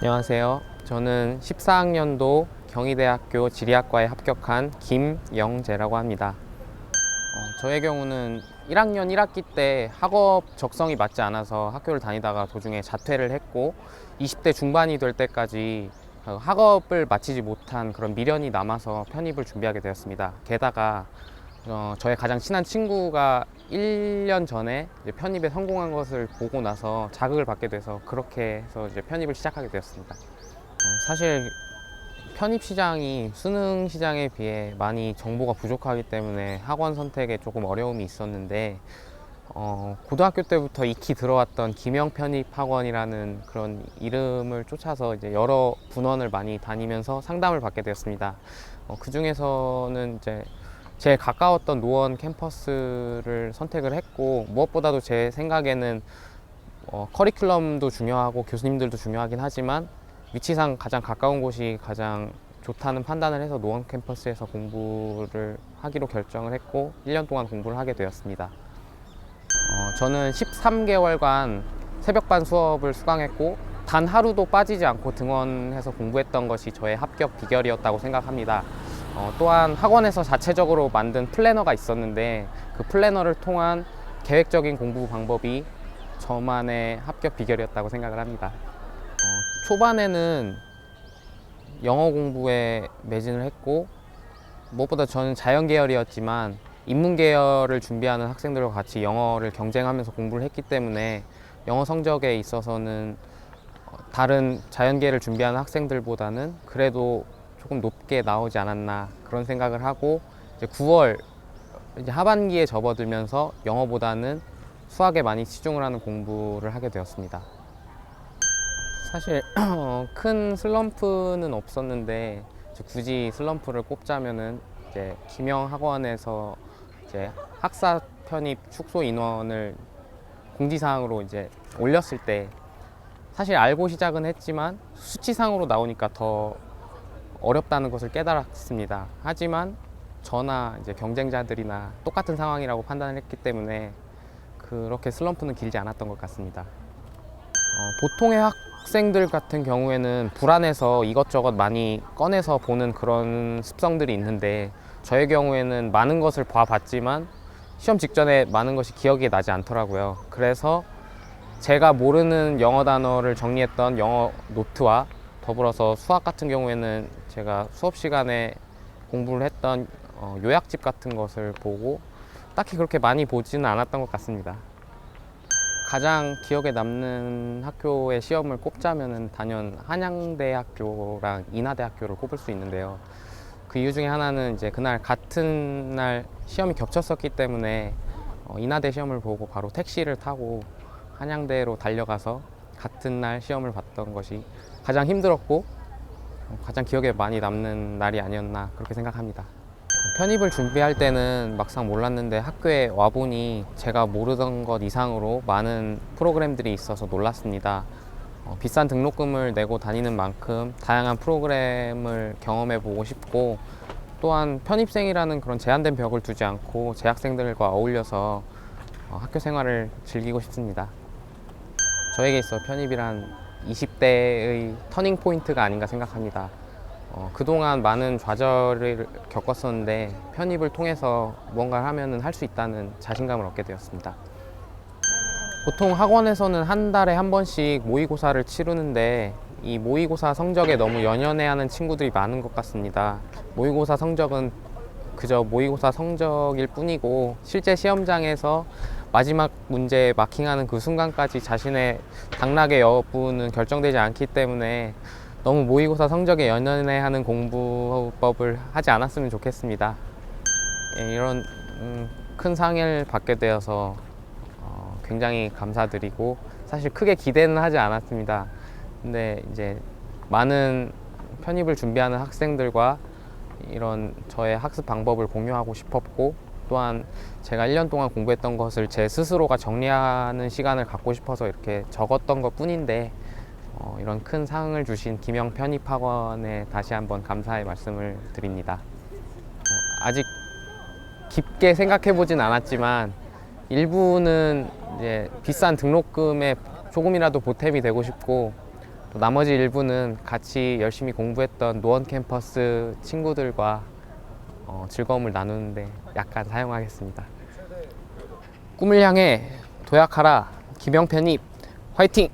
안녕하세요. 저는 14학년도 경희대학교 지리학과에 합격한 김영재라고 합니다. 저의 경우는 1학년 1학기 때 학업 적성이 맞지 않아서 학교를 다니다가 도중에 자퇴를 했고 20대 중반이 될 때까지 학업을 마치지 못한 그런 미련이 남아서 편입을 준비하게 되었습니다. 게다가 저의 가장 친한 친구가 1년 전에 이제 편입에 성공한 것을 보고 나서 자극을 받게 돼서 그렇게 해서 이제 편입을 시작하게 되었습니다. 사실 편입 시장이 수능 시장에 비해 많이 정보가 부족하기 때문에 학원 선택에 조금 어려움이 있었는데 고등학교 때부터 익히 들어왔던 김영 편입 학원이라는 그런 이름을 쫓아서 이제 여러 분원을 많이 다니면서 상담을 받게 되었습니다. 그 중에서는 이제 제일 가까웠던 노원 캠퍼스를 선택을 했고, 무엇보다도 제 생각에는 커리큘럼도 중요하고 교수님들도 중요하긴 하지만 위치상 가장 가까운 곳이 가장 좋다는 판단을 해서 노원 캠퍼스에서 공부를 하기로 결정을 했고 1년 동안 공부를 하게 되었습니다. 저는 13개월간 새벽반 수업을 수강했고 단 하루도 빠지지 않고 등원해서 공부했던 것이 저의 합격 비결이었다고 생각합니다. 또한 학원에서 자체적으로 만든 플래너가 있었는데 그 플래너를 통한 계획적인 공부 방법이 저만의 합격 비결이었다고 생각을 합니다. 초반에는 영어 공부에 매진을 했고 무엇보다 저는 자연 계열이었지만 인문 계열을 준비하는 학생들과 같이 영어를 경쟁하면서 공부를 했기 때문에 영어 성적에 있어서는 다른 자연계를 준비하는 학생들보다는 그래도 조금 높게 나오지 않았나 그런 생각을 하고 이제 9월 이제 하반기에 접어들면서 영어보다는 수학에 많이 치중을 하는 공부를 하게 되었습니다. 사실 큰 슬럼프는 없었는데 굳이 슬럼프를 꼽자면은 이제 김영 학원에서 이제 학사 편입 축소 인원을 공지사항으로 이제 올렸을 때 사실 알고 시작은 했지만 수치상으로 나오니까 더 어렵다는 것을 깨달았습니다. 하지만 저나 이제 경쟁자들이나 똑같은 상황이라고 판단을 했기 때문에 그렇게 슬럼프는 길지 않았던 것 같습니다. 보통의 학생들 같은 경우에는 불안해서 이것저것 많이 꺼내서 보는 그런 습성들이 있는데 저의 경우에는 많은 것을 봐봤지만 시험 직전에 많은 것이 기억이 나지 않더라고요. 그래서 제가 모르는 영어 단어를 정리했던 영어 노트와 더불어서 수학 같은 경우에는 제가 수업 시간에 공부를 했던 요약집 같은 것을 보고 딱히 그렇게 많이 보지는 않았던 것 같습니다. 가장 기억에 남는 학교의 시험을 꼽자면은 단연 한양대학교랑 인하대학교를 꼽을 수 있는데요. 그 이유 중에 하나는 이제 그날 같은 날 시험이 겹쳤었기 때문에 인하대 시험을 보고 바로 택시를 타고 한양대로 달려가서 같은 날 시험을 봤던 것이 가장 힘들었고 가장 기억에 많이 남는 날이 아니었나 그렇게 생각합니다. 편입을 준비할 때는 막상 몰랐는데 학교에 와보니 제가 모르던 것 이상으로 많은 프로그램들이 있어서 놀랐습니다. 비싼 등록금을 내고 다니는 만큼 다양한 프로그램을 경험해 보고 싶고 또한 편입생이라는 그런 제한된 벽을 두지 않고 재학생들과 어울려서 학교 생활을 즐기고 싶습니다. 저에게 있어 편입이란 20대의 터닝 포인트가 아닌가 생각합니다. 그동안 많은 좌절을 겪었었는데 편입을 통해서 무언가를 하면 할 수 있다는 자신감을 얻게 되었습니다. 보통 학원에서는 한 달에 한 번씩 모의고사를 치르는데 이 모의고사 성적에 너무 연연해하는 친구들이 많은 것 같습니다. 모의고사 성적은 그저 모의고사 성적일 뿐이고 실제 시험장에서 마지막 문제에 마킹하는 그 순간까지 자신의 당락의 여부는 결정되지 않기 때문에 너무 모의고사 성적에 연연해하는 공부법을 하지 않았으면 좋겠습니다. 이런 큰 상을 받게 되어서 굉장히 감사드리고 사실 크게 기대는 하지 않았습니다. 근데 이제 많은 편입을 준비하는 학생들과 이런 저의 학습 방법을 공유하고 싶었고 또한 제가 1년 동안 공부했던 것을 제 스스로가 정리하는 시간을 갖고 싶어서 이렇게 적었던 것 뿐인데 이런 큰 상을 주신 김영 편입학원에 다시 한번 감사의 말씀을 드립니다. 아직 깊게 생각해 보진 않았지만 일부는 이제 비싼 등록금에 조금이라도 보탬이 되고 싶고 또 나머지 일부는 같이 열심히 공부했던 노원 캠퍼스 친구들과 즐거움을 나누는데 약간 사용하겠습니다. 꿈을 향해 도약하라. 김영편입 화이팅!